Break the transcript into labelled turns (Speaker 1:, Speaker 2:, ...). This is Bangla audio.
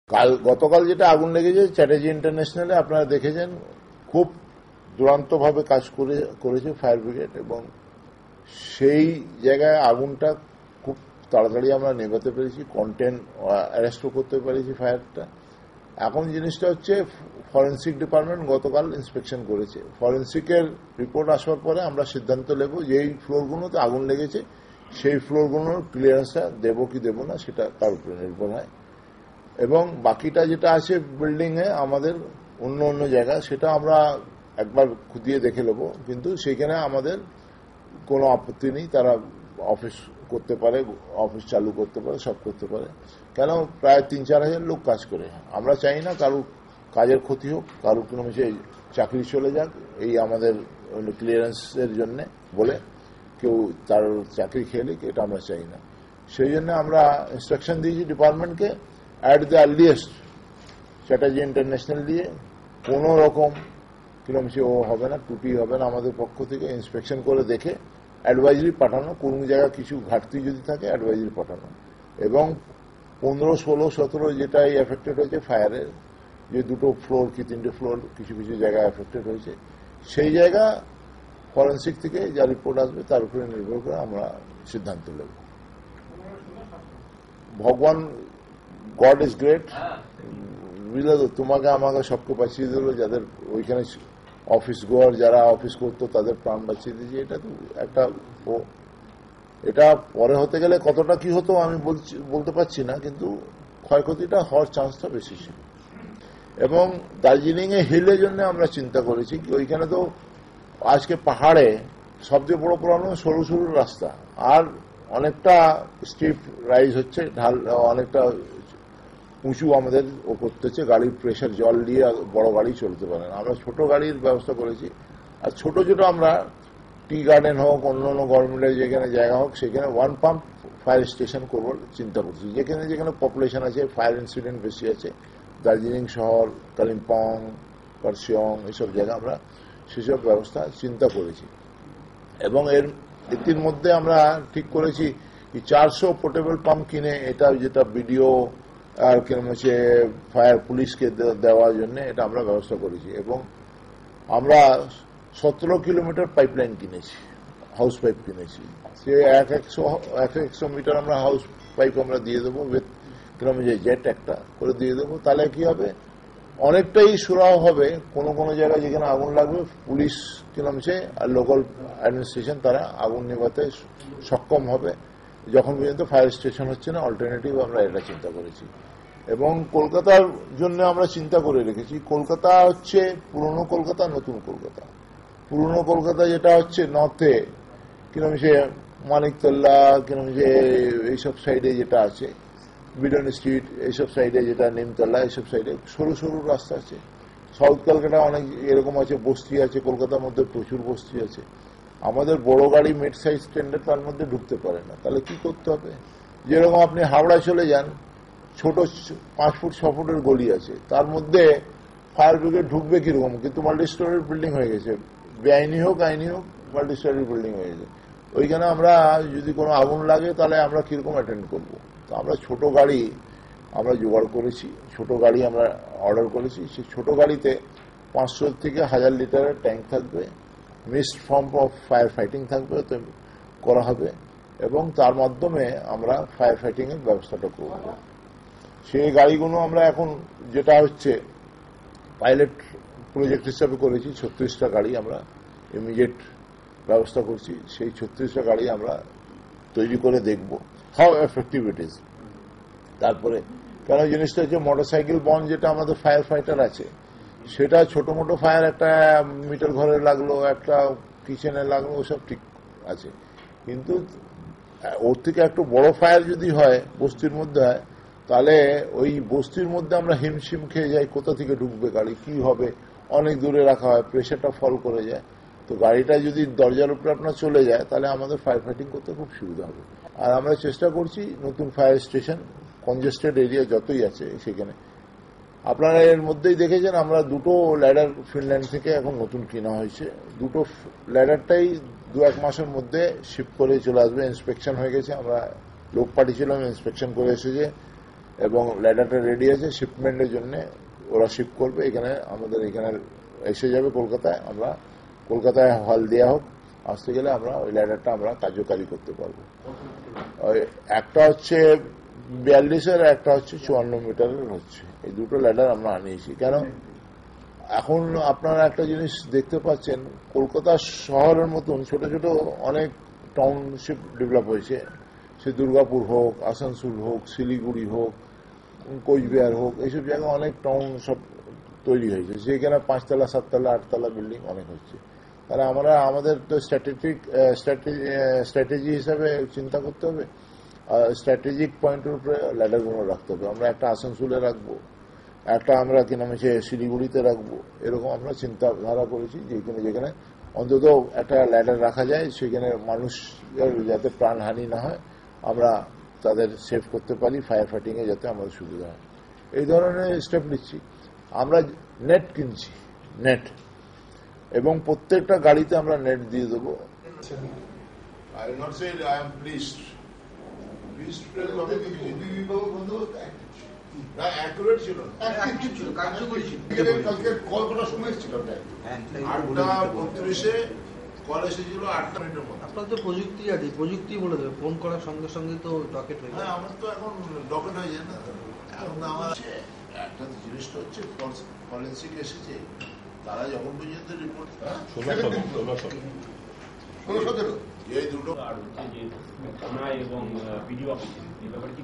Speaker 1: গতকাল যেটা আগুন লেগেছে চ্যাটার্জি ইন্টারন্যাশনালে, আপনারা দেখেছেন খুব দুরন্তভাবে কাজ করেছে ফায়ার ব্রিগেড, এবং সেই জায়গায় আগুনটা খুব তাড়াতাড়ি আমরা নেভাতে পেরেছি, কন্টেন্ট অ্যারেস্টও করতে পেরেছি ফায়ারটা। এখন জিনিসটা হচ্ছে ফরেন্সিক ডিপার্টমেন্ট গতকাল ইন্সপেকশন করেছে। ফরেন্সিকের রিপোর্ট আসার পরে আমরা সিদ্ধান্ত নেব যে এই ফ্লোরগুলোতে আগুন লেগেছে সেই ফ্লোরগুলোর ক্লিয়ারেন্সটা দেবো কি দেবো না, সেটা তার উপরে নির্ভর হয়। এবং বাকিটা যেটা আছে বিল্ডিংয়ে আমাদের অন্য অন্য জায়গা, সেটা আমরা একবার খুঁটিয়ে দেখে নেব, কিন্তু সেখানে আমাদের কোনো আপত্তি নেই। তারা অফিস করতে পারে, অফিস চালু করতে পারে, সব করতে পারে। কেন প্রায় 3-4 হাজার লোক কাজ করে। আমরা চাই না কারো কাজের ক্ষতি হোক, কারো কোনো বিষয়ে চাকরি চলে যাক এই আমাদের ক্লিয়ারেন্সের জন্য বলে কেউ তার চাকরি খেয়ে নিক, এটা আমরা চাই না। সেই জন্য আমরা ইনস্ট্রাকশন দিয়েছি ডিপার্টমেন্টকে at the earliest Chatterjee international দিয়ে কোনো রকম কিরমসি হবে না, ত্রুটি হবে না, আমাদের পক্ষ থেকে ইন্সপেকশন করে দেখে অ্যাডভাইজারি পাঠানো, কোন জায়গায় কিছু ঘাটতি যদি থাকে অ্যাডভাইজারি পাঠানো। এবং 15, 16, 17 যেটাই এফেক্টেড হয়েছে ফায়ারের, যে 2টো ফ্লোর কি 3টে ফ্লোর কিছু কিছু জায়গায় এফেক্টেড হয়েছে, সেই জায়গা ফরেন্সিক থেকে যা রিপোর্ট আসবে তার উপরে নির্ভর করে আমরা সিদ্ধান্ত নেব। ভগবান, গড ইজ গ্রেট, বুঝলে তো, তোমাকে আমাকে সবকে বাঁচিয়ে দিল, যাদের ওইখানে অফিস গোয়ার যারা অফিস করতো তাদের প্রাণ বাঁচিয়ে দিয়েছে। এটা তো একটা, এটা পরে হতে গেলে কতটা কি হতো আমি বলতে পারছি না, কিন্তু ক্ষয়ক্ষতিটা হওয়ার চান্সটা বেশি ছিল। এবং দার্জিলিং এ হিলের জন্য আমরা চিন্তা করেছি কি ওইখানে তো আজকে পাহাড়ে সবচেয়ে বড় প্রবলেম সরু সরু রাস্তা, আর অনেকটা স্টিপ রাইজ হচ্ছে, ঢাল অনেকটা উঁচু আমাদের ও করতে হচ্ছে, গাড়ির প্রেশার জল দিয়ে বড় গাড়ি চলতে পারে না। আমরা ছোট গাড়ির ব্যবস্থা করেছি, আর ছোট ছোট আমরা টি গার্ডেন হোক, অন্য অন্য গভর্নমেন্টের যেখানে জায়গা হোক সেখানে 1 পাম্প ফায়ার স্টেশন করবার চিন্তা করছি। যেখানে যেখানে পপুলেশন আছে, ফায়ার ইনসিডেন্ট বেশি আছে, দার্জিলিং শহর, কালিম্পং, কার্শিয়ং, এইসব জায়গা আমরা সেসব ব্যবস্থা চিন্তা করেছি। এবং এর মধ্যে আমরা ঠিক করেছি 400 পোর্টেবল পাম্প কিনে, এটা যেটা বিডিও আর কিরম হচ্ছে ফায়ার পুলিশকে দেওয়ার জন্য এটা আমরা ব্যবস্থা করেছি। এবং আমরা 17 কিলোমিটার পাইপলাইন কিনেছি, হাউস পাইপ কিনেছি। সে 100 মিটার আমরা হাউস পাইপ আমরা দিয়ে দেবো, কিরম যে জেট একটা করে দিয়ে দেবো। তাহলে কি হবে, অনেকটাই সুরাহ হবে। কোনো কোনো জায়গায় যেখানে আগুন লাগবে পুলিশ কিরম সে আর লোকাল অ্যাডমিনিস্ট্রেশন তারা আগুন নেভাতে সক্ষম হবে। যখন পর্যন্ত ফায়ার স্টেশন হচ্ছে না, অল্টারনেটিভ আমরা এটা চিন্তা করেছি। এবং কলকাতার জন্য আমরা চিন্তা করে রেখেছি, কলকাতা হচ্ছে পুরনো কলকাতা, নতুন কলকাতা। পুরনো কলকাতা যেটা হচ্ছে নর্থে কিরম সে মানিকতলা, কিরম যে এইসব সাইডে যেটা আছে, বিডন স্ট্রিট, এইসব সাইডে যেটা নিমতলা, এইসব সাইডে সরু সরু রাস্তা আছে। সাউথ কলকাতা অনেক এরকম আছে, বস্তি আছে, কলকাতার মধ্যে প্রচুর বস্তি আছে। আমাদের বড় গাড়ি মিড সাইজ স্ট্যান্ডার তার মধ্যে ঢুকতে পারে না। তাহলে কি করতে হবে, যেরকম আপনি হাওড়ায় চলে যান, ছোট 5 ফুট 6 ফুটের গলি আছে, তার মধ্যে ফায়ার ব্রিগেড ঢুকবে কিরকম, কিন্তু মাল্টি স্টোরের বিল্ডিং হয়ে গেছে, বেআইনি হোক আইনি হোক মাল্টি স্টোরের বিল্ডিং হয়ে গেছে। ওইখানে আমরা যদি কোনো আগুন লাগে তাহলে আমরা কিরকম অ্যাটেন্ড করবো। তো আমরা ছোট গাড়ি আমরা জোগাড় করেছি, ছোট গাড়ি আমরা অর্ডার করেছি। সেই ছোট গাড়িতে 500 থেকে 1000 লিটারের ট্যাঙ্ক থাকবে, mixed form of fire fighting থাকবে, তো করা হবে। এবং তার মাধ্যমে আমরা ফায়ার ফাইটিং এর ব্যবস্থাটা করব। সেই গাড়িগুলো আমরা এখন যেটা হচ্ছে পাইলট প্রজেক্ট হিসাবে করেছি, 36টা গাড়ি আমরা ইমিডিয়েট ব্যবস্থা করছি। সেই 36টা গাড়ি আমরা তৈরি করে দেখব হাউ এফেক্টিভ ইট ইজ। তারপরে কেন জিনিসটা হচ্ছে মোটরসাইকেল বন্ধ যেটা আমাদের ফায়ার ফাইটার আছে, সেটা ছোট মোটো ফায়ার, একটা মিটার ঘরে লাগলো, একটা কিচেনে লাগলো, ওসব ঠিক আছে। কিন্তু ওর থেকে একটু বড় ফায়ার যদি হয়, বস্তির মধ্যে হয়, তাহলে ওই বস্তির মধ্যে আমরা হিমশিম খেয়ে যাই, কোথা থেকে ঢুকবে গাড়ি, কি হবে, অনেক দূরে রাখা হয়, প্রেশারটা ফল করে যায়। তো গাড়িটা যদি দরজার উপরে আপনার চলে যায় তাহলে আমাদের ফায়ার ফাইটিং করতে খুব সুবিধা হবে। আর আমরা চেষ্টা করছি নতুন ফায়ার স্টেশন কনজেস্টেড এরিয়া যতই আছে সেখানে। আপনারা এর মধ্যেই দেখেছেন আমরা 2টো ল্যাডার ফিনল্যান্ড থেকে এখন নতুন কেনা হয়েছে। 2টো ল্যাডারটাই 2-1 মাসের মধ্যে শিপ করে চলে আসবে। ইন্সপেকশন হয়ে গেছে, আমরা লোক পাঠিয়েছিলাম, ইন্সপেকশন করে এসেছে। এবং ল্যাডারটা রেডি আছে শিপমেন্টের জন্য, ওরা শিপ করবে এখানে, আমাদের এখানে এসে যাবে কলকাতায়, আমরা কলকাতায় হল দেওয়া হোক, আসতে গেলে আমরা ওই ল্যাডারটা আমরা কার্যকারী করতে পারবো। ওই একটা হচ্ছে 42-এর, একটা হচ্ছে 54 মিটারের হচ্ছে, এই দুটো ল্যাডার আমরা আনিয়েছি। কেন এখন আপনারা একটা জিনিস দেখতে পাচ্ছেন, কলকাতা শহরের মতন ছোট ছোট অনেক টাউনশিপ ডেভেলপ হয়েছে, সে দুর্গাপুর হোক, আসানসোল হোক, শিলিগুড়ি হোক, কোচবিহার হোক, এইসব জায়গায় অনেক টাউন সব তৈরি হয়েছে, সেখানে 5তলা 7তলা 8তলা বিল্ডিং অনেক হচ্ছে। তাহলে আমরা আমাদের তো স্ট্র্যাটেজি হিসাবে চিন্তা করতে হবে, স্ট্র্যাটেজিক পয়েন্টের উপরে ল্যাডারগুলো রাখতে হবে। আমরা একটা আসানসোলে রাখবো, একটা আমরা কি নাম হচ্ছে শিলিগুড়িতে রাখবো, এরকম আমরা চিন্তাধারা করেছি, যেখানে যেখানে অন্তত একটা ল্যাডার রাখা যায়, সেখানে মানুষ যাতে প্রাণহানি না হয়, আমরা তাদের সেভ করতে পারি, ফায়ার ফাইটিংয়ে যাতে আমাদের সুবিধা হয়, এই ধরনের স্টেপ নিচ্ছি। আমরা নেট কিনছি, নেট, এবং প্রত্যেকটা গাড়িতে আমরা নেট দিয়ে দেবো। I will not say I am pleased. না অ্যাকুরেট ছিল, কালকে কল করার সময় ছিল 8:32-এ কল এসেছিল, 8টা মিনিটের মধ্যে।
Speaker 2: আপনার তো প্রযুক্তি আছে, প্রযুক্তি বলে দেবে, ফোন করার সঙ্গে সঙ্গে তো ডকেট হয়ে যায়।
Speaker 1: আমার তো এখন ডকেট হয়ে যায় না, এখন আমার একটা জিনিসটা হচ্ছে ফরেন্সিক এসেছে, তারা যখন পর্যন্ত রিপোর্ট 16-17 এই দুটো
Speaker 3: আর হচ্ছে যে থানা এবং বিডিও অফিস এই ব্যাপারে কি